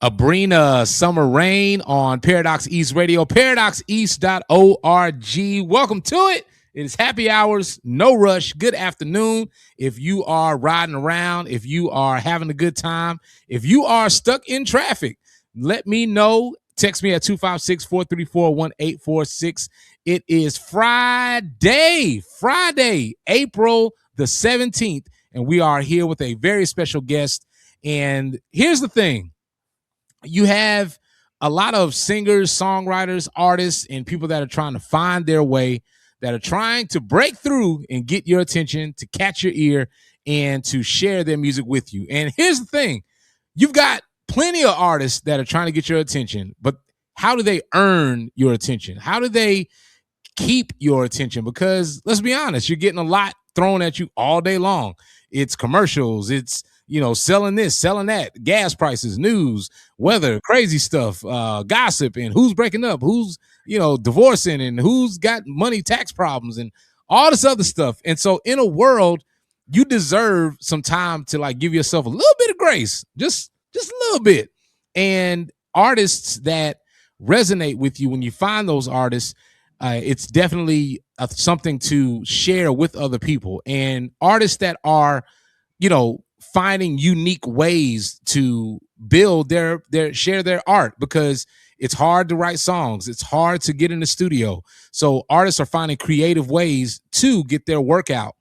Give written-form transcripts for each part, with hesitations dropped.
Abrina Summer Rain on Paradox East Radio, paradoxeast.org. Welcome to it. It is happy hours, no rush. Good afternoon. If you are riding around, if you are having a good time, if you are stuck in traffic, let me know. Text me at 256-434-1846. It is Friday, April the 17th, and we are here with a very special guest. And here's the thing. You have a lot of singers, songwriters, artists, and people that are trying to find their way, that are trying to break through and get your attention, to catch your ear, and to share their music with you. And here's the thing. You've got plenty of artists that are trying to get your attention, but how do they earn your attention? How do they keep your attention? Because let's be honest, you're getting a lot thrown at you all day long. It's commercials. It's, selling this, selling that, gas prices, news, weather, crazy stuff, gossip, and who's breaking up, who's, divorcing, and who's got money tax problems, and all this other stuff. And so in a world, you deserve some time to like give yourself a little bit of grace, just a little bit. And artists that resonate with you, when you find those artists, it's definitely something to share with other people. And artists that are, finding unique ways to build share their art, because it's hard to write songs. It's hard to get in the studio. So artists are finding creative ways to get their work out.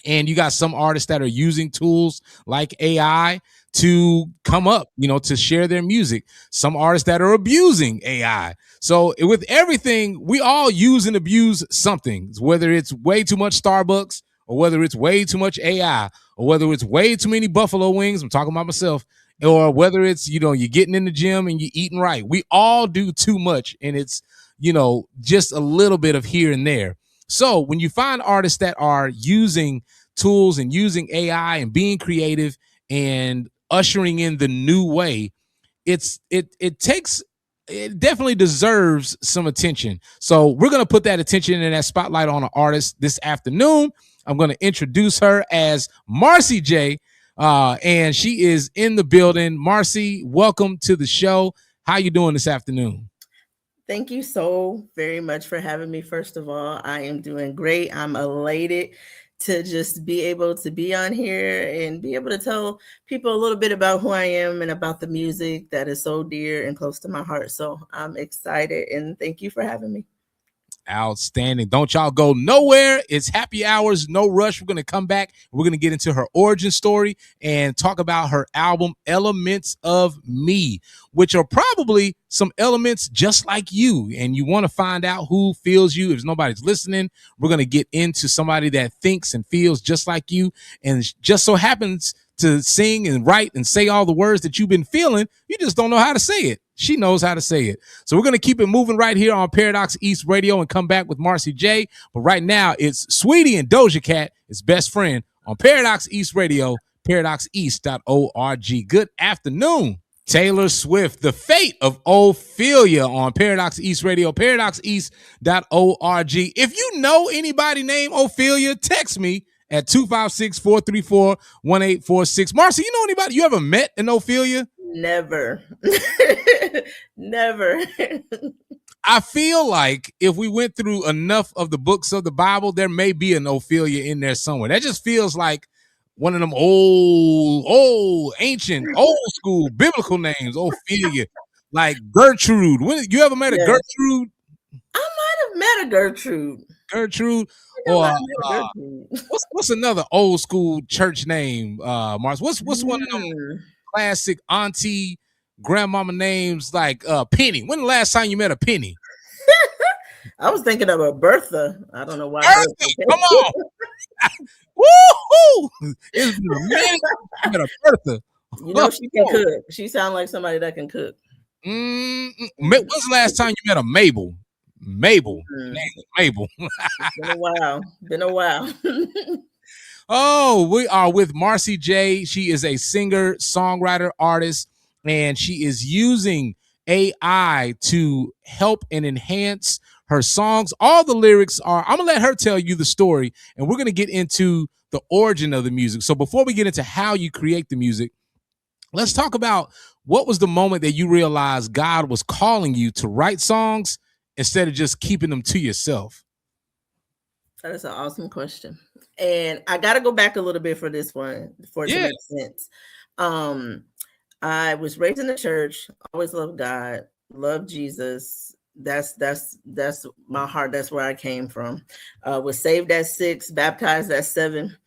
And you got some artists that are using tools like AI to come up, to share their music. Some artists that are abusing AI. So with everything, we all use and abuse something, whether it's way too much Starbucks, or whether it's way too much AI, or whether it's way too many buffalo wings. I'm talking about myself. Or whether it's, you're getting in the gym and you're eating right. We all do too much. And it's, just a little bit of here and there. So when you find artists that are using tools and using AI and being creative and ushering in the new way, it definitely deserves some attention. So we're going to put that attention and that spotlight on an artist this afternoon. I'm going to introduce her as Marcy J, and she is in the building. Marcy, welcome to the show. How you doing this afternoon? Thank you so very much for having me. First of all, I am doing great. I'm elated to just be able to be on here and be able to tell people a little bit about who I am and about the music that is so dear and close to my heart. So I'm excited, and thank you for having me. Outstanding. Don't y'all go nowhere. It's happy hours, no rush. We're going to come back. We're going to get into her origin story and talk about her album, Elements of Me, which are probably some elements just like you. And you want to find out who feels you. If nobody's listening, we're going to get into somebody that thinks and feels just like you, and just so happens to sing and write and say all the words that you've been feeling. You just don't know how to say it. She knows how to say it. So we're going to keep it moving right here on Paradox East Radio and come back with Marcy J. But right now, it's Sweetie and Doja Cat, its best friend, on Paradox East Radio, paradoxeast.org. Good afternoon. Taylor Swift, The Fate of Ophelia on Paradox East Radio, paradoxeast.org. If you know anybody named Ophelia, text me at 256-434-1846. Marcy, you know anybody you ever met in Ophelia? Never. Never. I feel like if we went through enough of the books of the Bible, there may be an Ophelia in there somewhere. That just feels like one of them old, ancient, old school biblical names, Ophelia, like Gertrude. When you ever met a Gertrude? I might have met a Gertrude. Gertrude, or what's another old school church name, Mars? What's one of them classic auntie grandmama names, like Penny? When the last time you met a Penny? I was thinking of a Bertha. I don't know why. Bertha, come on. Woo-hoo! It's been a minute. You met a Bertha. She can cook. She sounds like somebody that can cook. When's the last time you met a Mabel? Mabel. Mabel. Been a while. Oh, we are with Marcy J. She is a singer, songwriter, artist, and she is using AI to help and enhance her songs. All the lyrics are, I'm going to let her tell you the story, and we're going to get into the origin of the music. So before we get into how you create the music, let's talk about what was the moment that you realized God was calling you to write songs instead of just keeping them to yourself? That is an awesome question. And I got to go back a little bit for this one for it to Yeah. make sense. Um, I was raised in the church, always loved God, loved Jesus. That's my heart. That's where I came from. Was saved at 6, baptized at 7.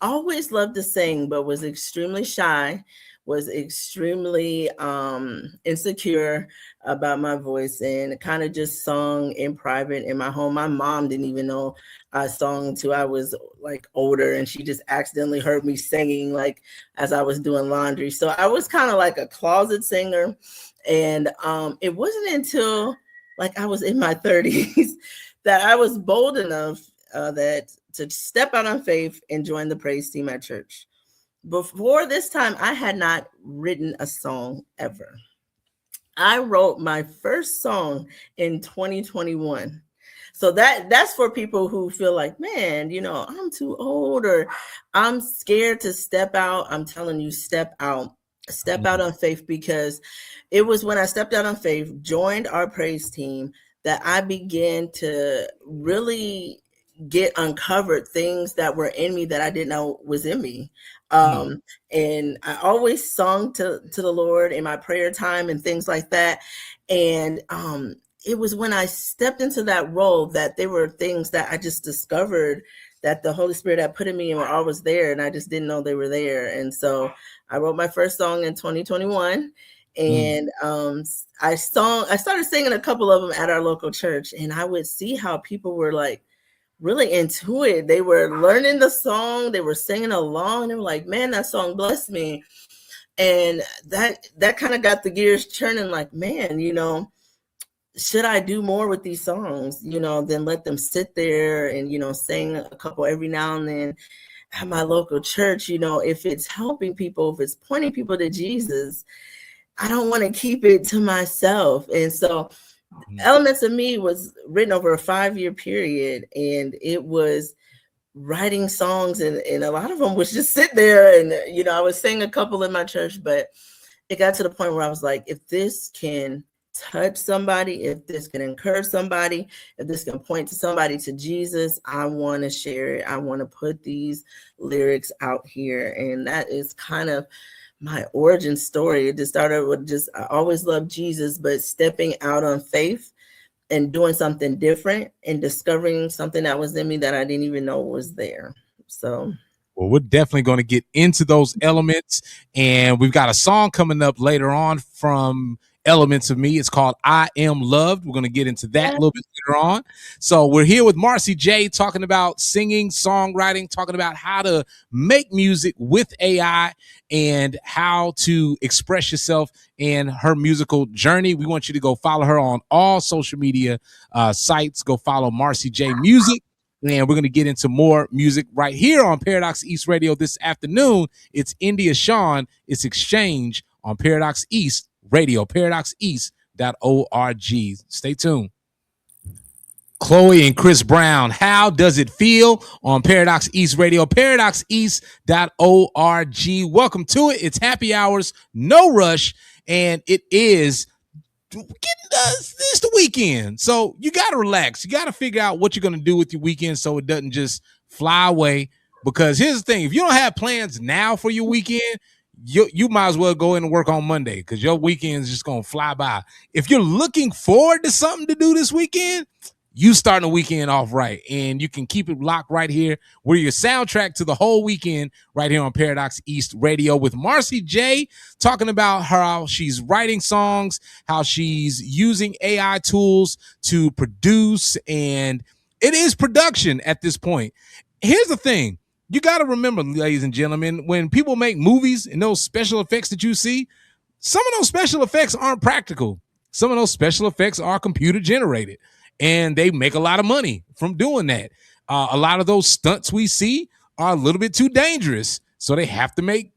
Always loved to sing, but was extremely shy, was extremely insecure about my voice, and kind of just sung in private in my home. My mom didn't even know I sung until I was like older, and she just accidentally heard me singing like as I was doing laundry. So I was kind of like a closet singer. And it wasn't until like I was in my 30s that I was bold enough that to step out on faith and join the praise team at church. Before this time, I had not written a song ever. I wrote my first song in 2021. So that's for people who feel like, man, I'm too old or I'm scared to step out. I'm telling you, step out. Step out on faith, because it was when I stepped out on faith, joined our praise team, that I began to really get uncovered things that were in me that I didn't know was in me. And I always sung to the Lord in my prayer time and things like that. And it was when I stepped into that role that there were things that I just discovered that the Holy Spirit had put in me and were always there, and I just didn't know they were there. And so I wrote my first song in 2021. And I started singing a couple of them at our local church, and I would see how people were like really into it. They were learning the song, they were singing along, and they were like, man, that song blessed me. And that kind of got the gears churning, like, man, should I do more with these songs, than let them sit there and, sing a couple every now and then at my local church. If it's helping people, if it's pointing people to Jesus, I don't want to keep it to myself. And so Elements of Me was written over a 5-year period, and it was writing songs, and a lot of them was just sit there, and I was singing a couple in my church, but it got to the point where I was like, if this can touch somebody, if this can encourage somebody, if this can point to somebody to Jesus, I want to share it. I want to put these lyrics out here. And that is kind of my origin story. It just started with I always loved Jesus, but stepping out on faith and doing something different and discovering something that was in me that I didn't even know was there. So well, we're definitely going to get into those elements, and we've got a song coming up later on from Elements of Me. It's called I Am Loved. We're going to get into that a little bit later on. So we're here with Marcy J talking about singing, songwriting, talking about how to make music with AI and how to express yourself in her musical journey. We want you to go follow her on all social media sites. Go follow Marcy J Music. And we're going to get into more music right here on Paradox East Radio this afternoon. It's India Sean. It's Exchange on Paradox East Radio, paradoxeast.org. Stay tuned. Chloe and Chris Brown, How Does It Feel on Paradox East Radio, paradoxeast.org. Welcome to it. It's happy hours, no rush, and it is it's the weekend, so you got to relax. You got to figure out what you're going to do with your weekend so it doesn't just fly away. Because here's the thing: if you don't have plans now for your weekend, you might as well go in and work on Monday, because your weekend is just going to fly by. If you're looking forward to something to do this weekend, you starting the weekend off right, and you can keep it locked right here. We're your soundtrack to the whole weekend right here on Paradox East Radio with Marcy J talking about how she's writing songs, how she's using AI tools to produce, and it is production at this point. Here's the thing. You got to remember, ladies and gentlemen, when people make movies and those special effects that you see, some of those special effects aren't practical. Some of those special effects are computer generated, and they make a lot of money from doing that. A lot of those stunts we see are a little bit too dangerous, so they have to make,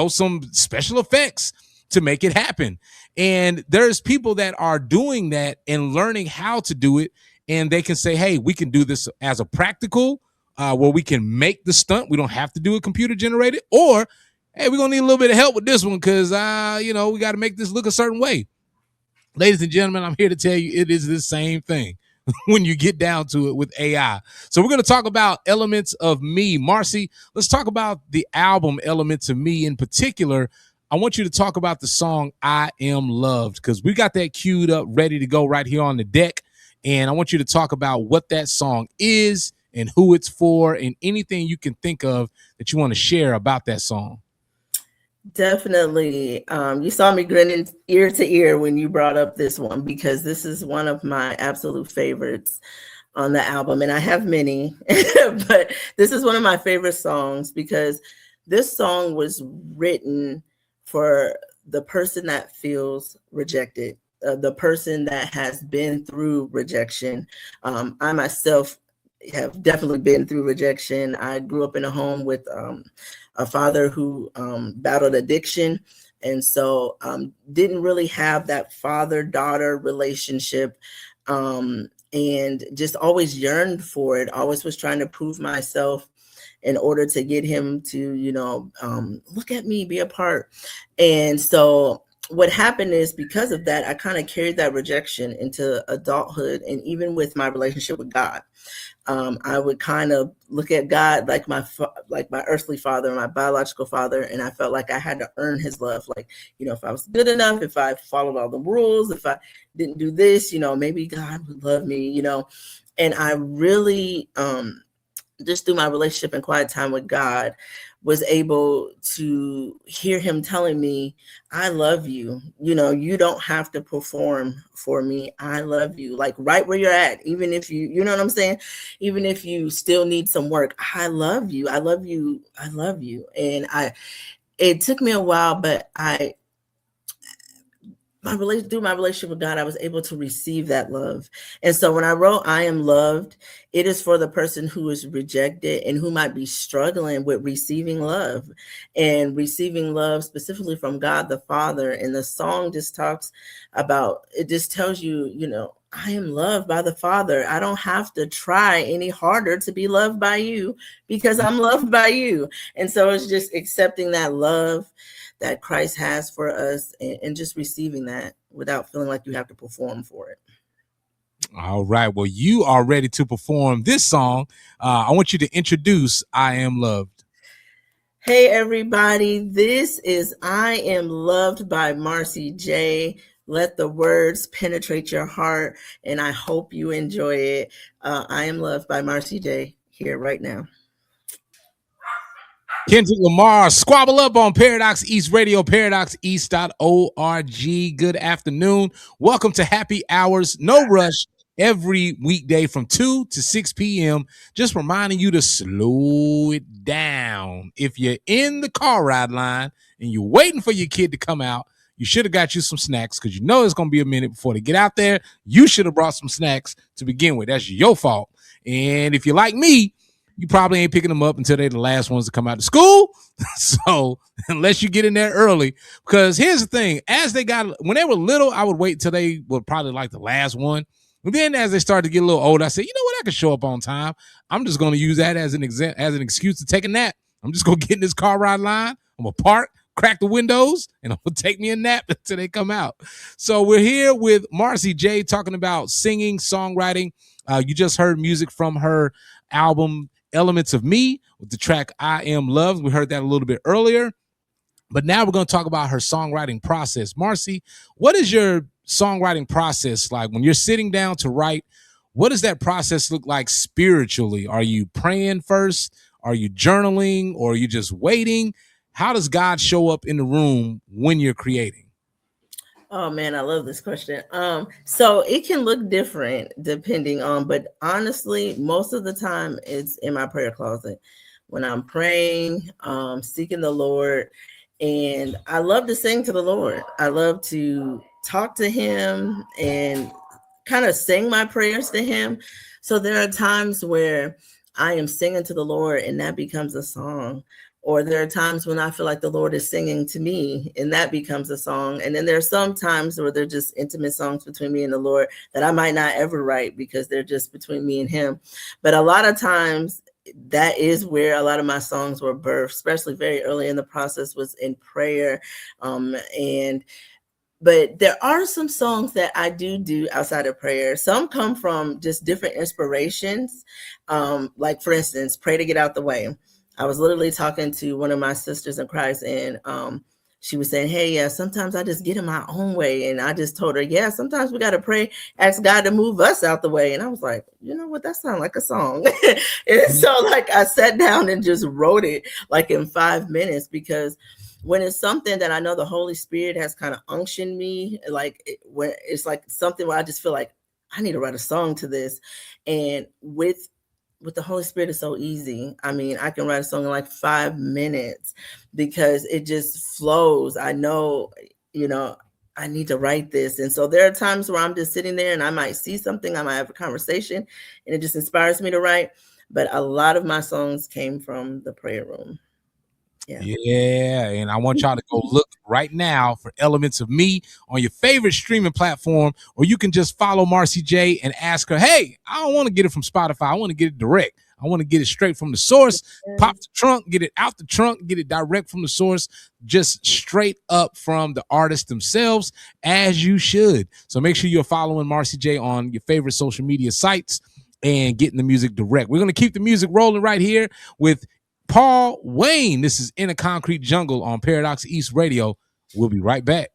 some special effects to make it happen. And there's people that are doing that and learning how to do it, and they can say, hey, we can do this as a practical, where we can make the stunt. We don't have to do it computer generated. Or hey, we're gonna need a little bit of help with this one because we got to make this look a certain way. Ladies and gentlemen, I'm here to tell you it is the same thing when you get down to it with AI. So we're going to talk about Elements of Me. Marcy, let's talk about the album Elements of Me in particular. I want you to talk about the song I Am Loved because we got that queued up, ready to go right here on the deck. And I want you to talk about what that song is and who it's for and anything you can think of that you want to share about that song. Definitely. You saw me grinning ear to ear when you brought up this one because this is one of my absolute favorites on the album. And I have many, but this is one of my favorite songs because this song was written for the person that feels rejected, the person that has been through rejection. I myself have definitely been through rejection. I grew up in a home with a father who battled addiction. And so didn't really have that father-daughter relationship, and just always yearned for it, always was trying to prove myself in order to get him to, look at me, be a part. And so what happened is because of that, I kind of carried that rejection into adulthood and even with my relationship with God. I would kind of look at God like my earthly father, my biological father, and I felt like I had to earn his love. Like, if I was good enough, if I followed all the rules, if I didn't do this, maybe God would love me, And I really, just through my relationship and quiet time with God, was able to hear him telling me, I love you. You don't have to perform for me. I love you. Like right where you're at, even if you know what I'm saying? Even if you still need some work, I love you. I love you. I love you. And it took me a while, but through my relationship with God, I was able to receive that love. And so when I wrote I Am Loved, it is for the person who is rejected and who might be struggling with receiving love and receiving love specifically from God the Father. And the song just talks about, it just tells you, I am loved by the Father. I don't have to try any harder to be loved by you because I'm loved by you. And so it's just accepting that love that Christ has for us and just receiving that without feeling like you have to perform for it. All right. Well, you are ready to perform this song. I want you to introduce I Am Loved. Hey, everybody. This is I Am Loved by Marcy J. Let the words penetrate your heart, and I hope you enjoy it. I Am Loved by Marcy J. here right now. Kendrick Lamar, squabble up on Paradox East Radio, paradoxeast.org. Good afternoon. Welcome to Happy Hours, No Rush, every weekday from 2 to 6 p.m. Just reminding you to slow it down. If you're in the car ride line and you're waiting for your kid to come out, you should have got you some snacks because you know it's going to be a minute before they get out there. You should have brought some snacks to begin with. That's your fault. And if you're like me, you probably ain't picking them up until they're the last ones to come out of school. So unless you get in there early, because here's the thing, when they were little, I would wait till they were probably like the last one. But then as they started to get a little older, I said, you know what, I can show up on time. I'm just going to use that as an excuse to take a nap. I'm just going to get in this car ride line. I'm going to park, crack the windows, and I'm going to take me a nap until they come out. So we're here with Marcy J talking about singing, songwriting. You just heard music from her album Elements of Me with the track I Am Loved. We heard that a little bit earlier, but now we're going to talk about her songwriting process. Marcy, what is your songwriting process like when you're sitting down to write? What does that process look like spiritually? Are you praying first? Are you journaling, or are you just waiting? How does God show up in the room when you're creating? Oh man, I love this question. So it can look different depending on, but honestly, most of the time it's in my prayer closet when I'm praying, seeking the Lord. And I love to sing to the Lord. I love to talk to him and kind of sing my prayers to him. So there are times where I am singing to the Lord and that becomes a song. Or there are times when I feel like the Lord is singing to me and that becomes a song. And then there are some times where they're just intimate songs between me and the Lord that I might not ever write because they're just between me and him. But a lot of times that is where a lot of my songs were birthed, especially very early in the process was in prayer. And but there are some songs that I do outside of prayer. Some come from just different inspirations. Like for instance, "Pray to Get Out the Way." I was literally talking to one of my sisters in Christ, and she was saying, "Hey, yeah, sometimes I just get in my own way," and I just told her, "Yeah, sometimes we got to pray, ask God to move us out the way." And I was like, "You know what? That sounds like a song." And so, like, I sat down and just wrote it like in 5 minutes, because when it's something that I know the Holy Spirit has kind of unctioned me, like when it's like something where I just feel like I need to write a song to this, and with the Holy Spirit is so easy. I mean, I can write a song in like 5 minutes because it just flows. I know, you know, I need to write this. And so there are times where I'm just sitting there and I might see something, I might have a conversation, and it just inspires me to write. But a lot of my songs came from the prayer room. Yeah, and I want y'all to go look right now for Elements of Me on your favorite streaming platform, or you can just follow Marcy J and ask her, "Hey, I don't want to get it from Spotify. I want to get it direct. I want to get it straight from the source. Pop the trunk, get it out the trunk, get it direct from the source, just straight up from the artists themselves, as you should." So make sure you're following Marcy J on your favorite social media sites and getting the music direct. We're going to keep the music rolling right here with Paul Wayne. This is In a Concrete Jungle on Paradox East Radio. We'll be right back.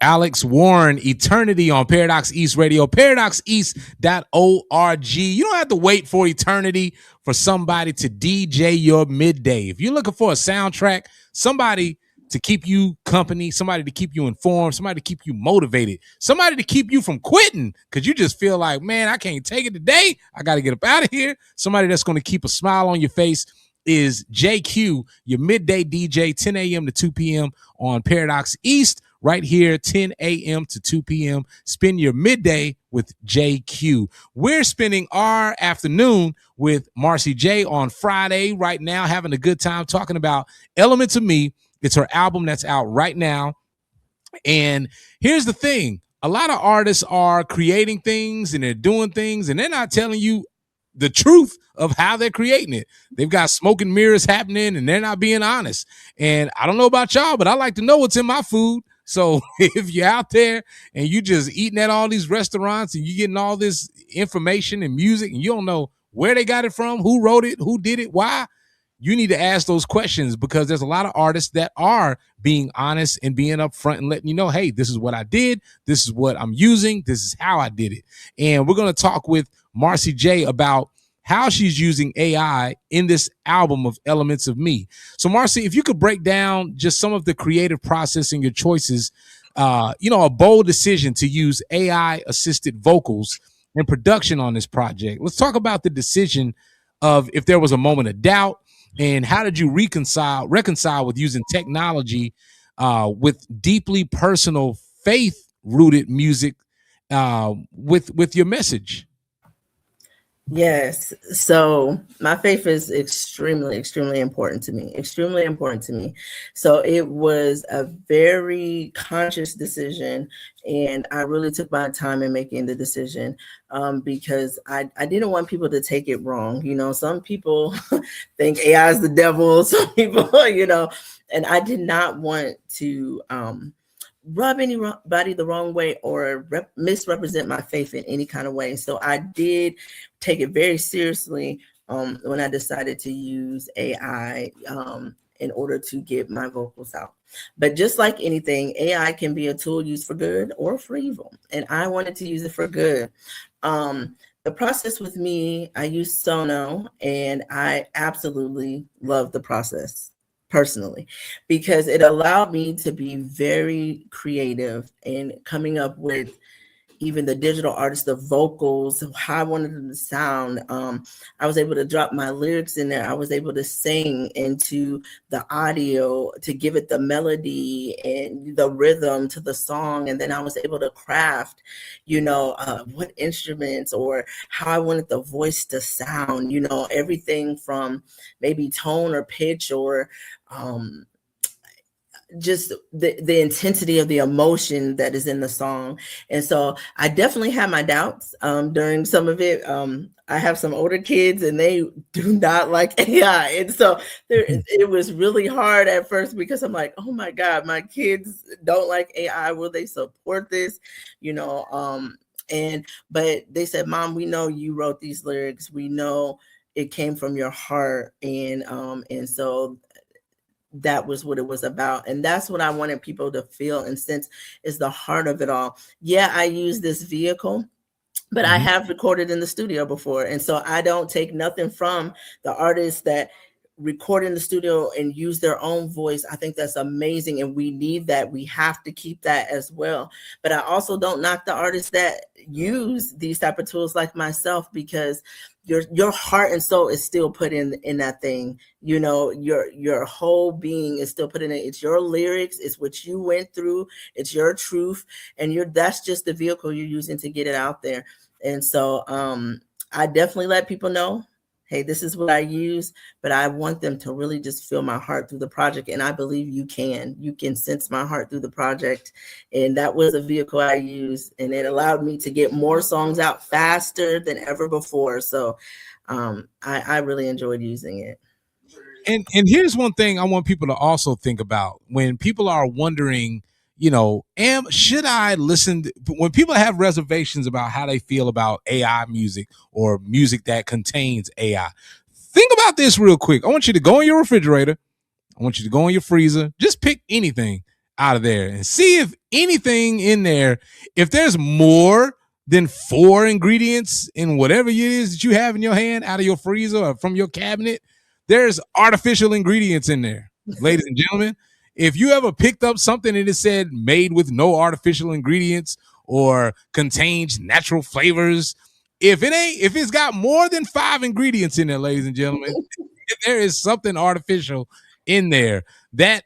Alex Warren, Eternity on Paradox East Radio, paradoxeast.org. You don't have to wait for eternity for somebody to DJ your midday. If you're looking for a soundtrack, somebody to keep you company, somebody to keep you informed, somebody to keep you motivated, somebody to keep you from quitting because you just feel like, man, I can't take it today. I got to get up out of here. Somebody that's going to keep a smile on your face is JQ, your midday DJ, 10 a.m. to 2 p.m. on Paradox East, right here, 10 a.m. to 2 p.m. Spend your midday with JQ. We're spending our afternoon with Marcy J on Friday right now, having a good time talking about Elements of Me. It's her album that's out right now. And here's the thing. A lot of artists are creating things and they're doing things and they're not telling you the truth of how they're creating it. They've got smoke and mirrors happening and they're not being honest. And I don't know about y'all, but I like to know what's in my food. So if you're out there and you just eating at all these restaurants and you're getting all this information and music and you don't know where they got it from, who wrote it, who did it, why, you need to ask those questions because there's a lot of artists that are being honest and being upfront and letting you know, hey, this is what I did. This is what I'm using. This is how I did it. And we're going to talk with Marcy J about how she's using AI in this album of Elements of Me. So Marcy, if you could break down just some of the creative process and your choices, a bold decision to use AI assisted vocals and production on this project. Let's talk about the decision of if there was a moment of doubt and how did you reconcile with using technology with deeply personal faith rooted music with your message? Yes. So my faith is extremely, extremely important to me. Extremely important to me. So it was a very conscious decision. And I really took my time in making the decision because I didn't want people to take it wrong. You know, some people think AI is the devil. Some people, and I did not want to rub anybody the wrong way or misrepresent my faith in any kind of way. So I did take it very seriously when I decided to use AI in order to get my vocals out. But just like anything, AI can be a tool used for good or for evil. And I wanted to use it for good. The process with me, I use Sono, and I absolutely love the process personally because it allowed me to be very creative in coming up with even the digital artists, the vocals, how I wanted them to sound. I was able to drop my lyrics in there. I was able to sing into the audio to give it the melody and the rhythm to the song. And then I was able to craft, what instruments or how I wanted the voice to sound, everything from maybe tone or pitch or just the intensity of the emotion that is in the song. And so I definitely had my doubts during some of it. I have some older kids and they do not like AI. And so it was really hard at first because I'm like, oh my God, my kids don't like AI. Will they support this? You know, and but they said, Mom, we know you wrote these lyrics. We know it came from your heart. And so that was what it was about, and that's what I wanted people to feel and sense is the heart of it all. Yeah, I use this vehicle, but I Mhm. have recorded in the studio before, and so I don't take nothing from the artists that record in the studio and use their own voice. I think that's amazing, and we need that. We have to keep that as well. But I also don't knock the artists that use these type of tools like myself, because your heart and soul is still put in that thing. You know, your whole being is still put in it. It's your lyrics, it's what you went through, it's your truth, and that's just the vehicle you're using to get it out there. And so I definitely let people know, hey, this is what I use, but I want them to really just feel my heart through the project. And I believe you can. You can sense my heart through the project. And that was a vehicle I used, and it allowed me to get more songs out faster than ever before. So I really enjoyed using it. And here's one thing I want people to also think about when people are wondering, should I listen when people have reservations about how they feel about AI music or music that contains AI. Think about this real quick. I want you to go in your refrigerator. I want you to go in your freezer. Just pick anything out of there and see if anything in there, if there's more than 4 ingredients in whatever it is that you have in your hand out of your freezer or from your cabinet, there's artificial ingredients in there, ladies and gentlemen. If you ever picked up something and it said made with no artificial ingredients or contains natural flavors, if it's got more than 5 ingredients in there, ladies and gentlemen, there is something artificial in there. That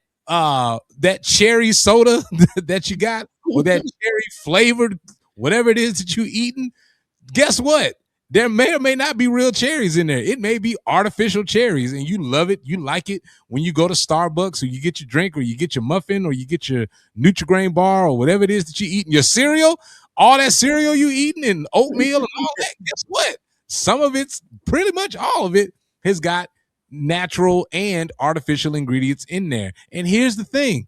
cherry soda that you got, or that cherry flavored whatever it is that you eating, guess what? There may or may not be real cherries in there. It may be artificial cherries, and you love it. You like it when you go to Starbucks or you get your drink or you get your muffin or you get your Nutri-Grain bar or whatever it is that you eat. Your cereal, all that cereal you eating and oatmeal and all that, guess what? Some of it's pretty much all of it has got natural and artificial ingredients in there. And here's the thing,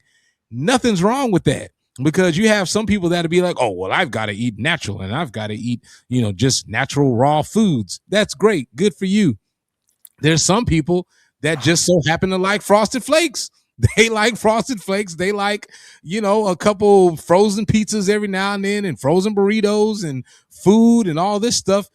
nothing's wrong with that, because you have some people that'll be like, oh, well, I've got to eat natural and I've got to eat, just natural raw foods. That's great. Good for you. There's some people that just so happen to like Frosted Flakes. They like Frosted Flakes. They like, a couple frozen pizzas every now and then and frozen burritos and food and all this stuff.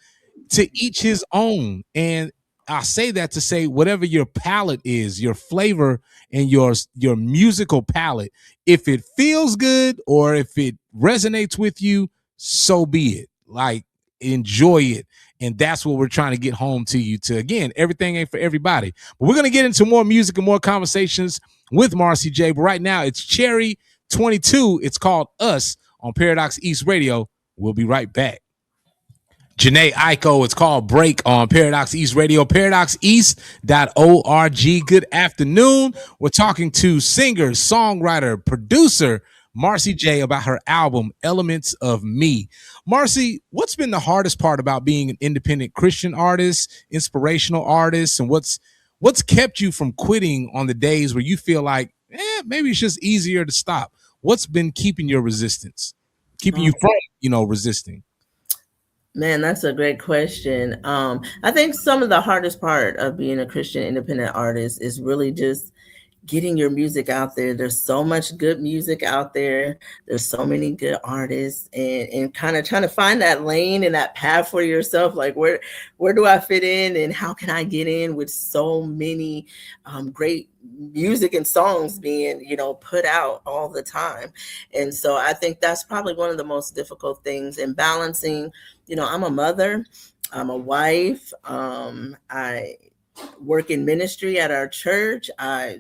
To each his own. And I say that to say whatever your palate is, your flavor and your musical palate, if it feels good or if it resonates with you, so be it. Like, enjoy it. And that's what we're trying to get home to you to. Again, everything ain't for everybody. But we're going to get into more music and more conversations with Marcy J. But right now, it's Cherry 22. It's called Us on Paradox East Radio. We'll be right back. Janae Aiko, it's called Break on Paradox East Radio, paradoxeast.org. Good afternoon. We're talking to singer, songwriter, producer Marcy J about her album, Elements of Me. Marcy, what's been the hardest part about being an independent Christian artist, inspirational artist, and what's kept you from quitting on the days where you feel like, maybe it's just easier to stop? What's been keeping your resistance, keeping you from, resisting? Man, that's a great question. I think some of the hardest part of being a Christian independent artist is really just getting your music out there. There's so much good music out there. There's so many good artists, and kind of trying to find that lane and that path for yourself. Like where do I fit in, and how can I get in with so many great music and songs being, put out all the time. And so I think that's probably one of the most difficult things in balancing. I'm a mother, I'm a wife, I work in ministry at our church. I,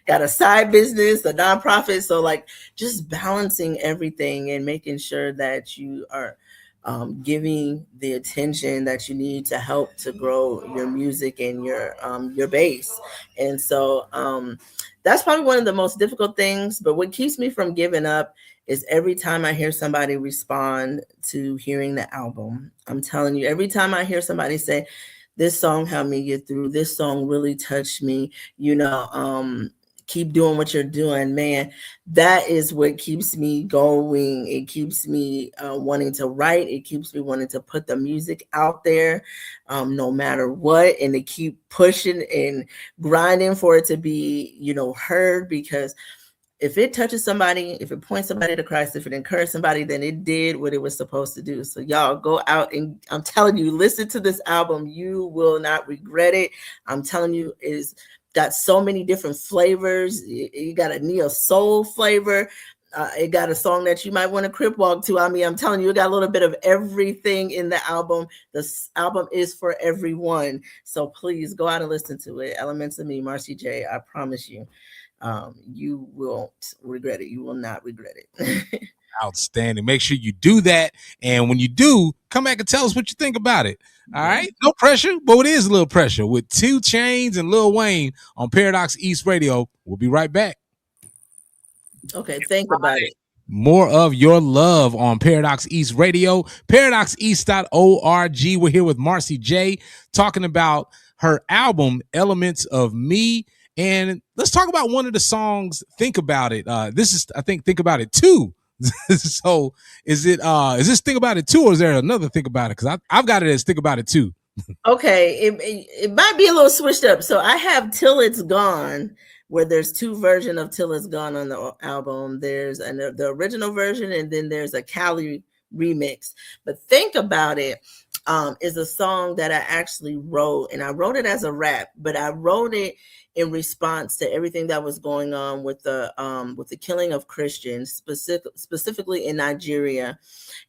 got a side business, a nonprofit. So like just balancing everything and making sure that you are giving the attention that you need to help to grow your music and your bass. And so that's probably one of the most difficult things. But what keeps me from giving up is every time I hear somebody respond to hearing the album. I'm telling you, every time I hear somebody say, this song helped me get through, this song really touched me, keep doing what you're doing, man. That is what keeps me going. It keeps me wanting to write. It keeps me wanting to put the music out there, no matter what, and to keep pushing and grinding for it to be, heard. Because if it touches somebody, if it points somebody to Christ, if it encourages somebody, then it did what it was supposed to do. So y'all go out and, I'm telling you, listen to this album. You will not regret it. I'm telling you, it's got so many different flavors. You got a neo soul flavor. It got a song that you might want to crip walk to. I mean, I'm telling you, it got a little bit of everything in the album. This album is for everyone. So please go out and listen to it. Elements of Me, Marcy J. I promise you. You won't regret it. You will not regret it. Outstanding. Make sure you do that. And when you do, come back and tell us what you think about it. All right. No pressure, but it is a little pressure with 2 Chainz and Lil Wayne on Paradox East Radio. We'll be right back. Okay. Think about it. More of your love on Paradox East Radio, paradoxeast.org. We're here with Marcy J talking about her album, Elements of Me. And let's talk about one of the songs, Think About It. This is, I think, Think About It 2. So is this Think About It 2, or is there another Think About It? Because I've got it as Think About It 2. Okay, it might be a little switched up. So I have Till It's Gone, where there's 2 versions of Till It's Gone on the album. There's the original version, and then there's a Cali remix. But Think About It is a song that I actually wrote, and I wrote it as a rap, but I wrote it in response to everything that was going on with the killing of Christians, specifically in Nigeria.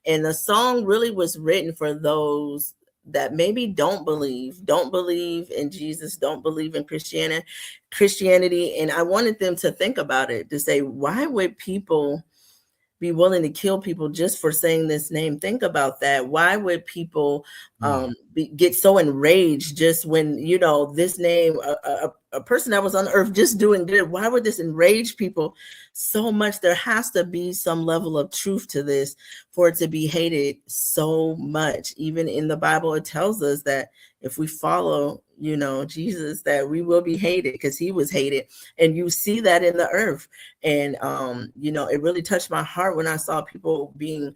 And the song really was written for those that maybe don't believe in Jesus, don't believe in Christianity. And I wanted them to think about it, to say, why would people be willing to kill people just for saying this name? Think about that. Why would people get so enraged just when, this name, a person that was on earth just doing good? Why would this enrage people so much? There has to be some level of truth to this for it to be hated so much. Even in the Bible, it tells us that if we follow, Jesus, that we will be hated because he was hated. And you see that in the earth. And, it really touched my heart when I saw people being,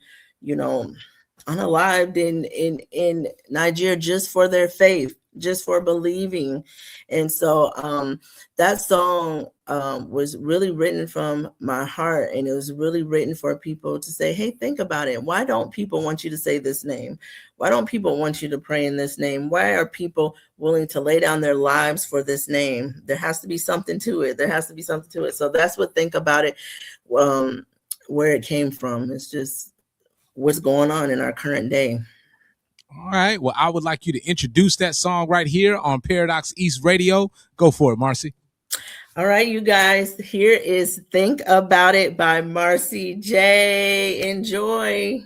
unalived in Nigeria just for their faith, just for believing. And so that song was really written from my heart, and it was really written for people to say, hey, think about it. Why don't people want you to say this name? Why don't people want you to pray in this name? Why are people willing to lay down their lives for this name? There has to be something to it. There has to be something to it. So that's what Think About It, where it came from. It's just what's going on in our current day. All right. Well, I would like you to introduce that song right here on Paradox East Radio. Go for it, Marcy. All right, you guys, here is Think About It by Marcy J. Enjoy.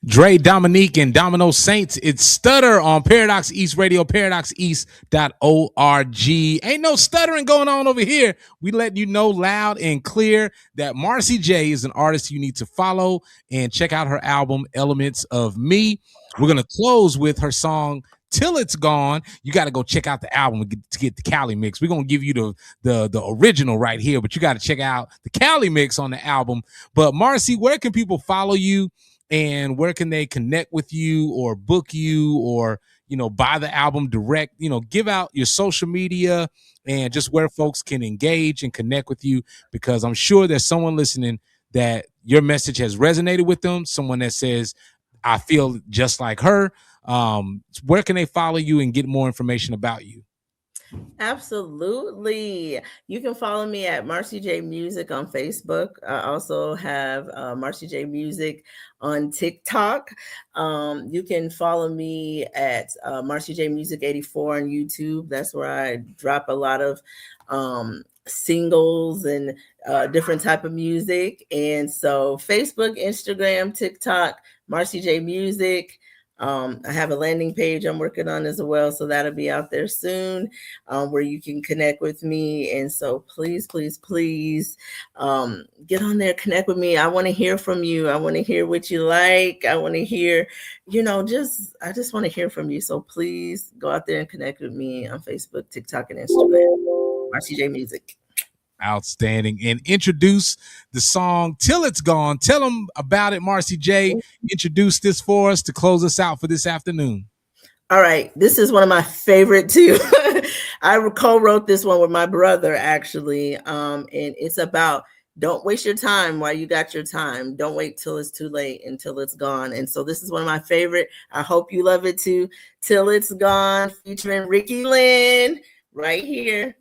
Dre, Dominique, and Domino Saints. It's Stutter on Paradox East Radio, paradoxeast.org. Ain't no stuttering going on over here. We let you know loud and clear that Marcy J is an artist you need to follow and check out her album, Elements of Me. We're going to close with her song, Till It's Gone. You got to go check out the album to get the Cali mix. We're going to give you the original right here, but you got to check out the Cali mix on the album. But Marcy, where can people follow you? And where can they connect with you or book you or, buy the album direct? Give out your social media and just where folks can engage and connect with you, because I'm sure there's someone listening that your message has resonated with them, someone that says, I feel just like her. Where can they follow you and get more information about you? Absolutely. You can follow me at Marcy J Music on Facebook. I also have Marcy J Music on TikTok. You can follow me at Marcy J Music 84 on YouTube. That's where I drop a lot of singles and different type of music. And so Facebook, Instagram, TikTok, Marcy J Music. I have a landing page I'm working on as well, so that'll be out there soon, where you can connect with me. And so please, please, please, get on there, connect with me. I want to hear from you. I want to hear what you like. I want to hear, I just want to hear from you. So please go out there and connect with me on Facebook, TikTok, and Instagram. Marcy J Music. Outstanding. And introduce the song Till It's Gone. Tell them about it, Marcy J. Introduce this for us to close us out for this afternoon. All right. This is one of my favorite too. I co-wrote this one with my brother, actually. And it's about don't waste your time while you got your time. Don't wait till it's too late until it's gone. And so this is one of my favorite. I hope you love it too. Till It's Gone, featuring Ricky Lynn, right here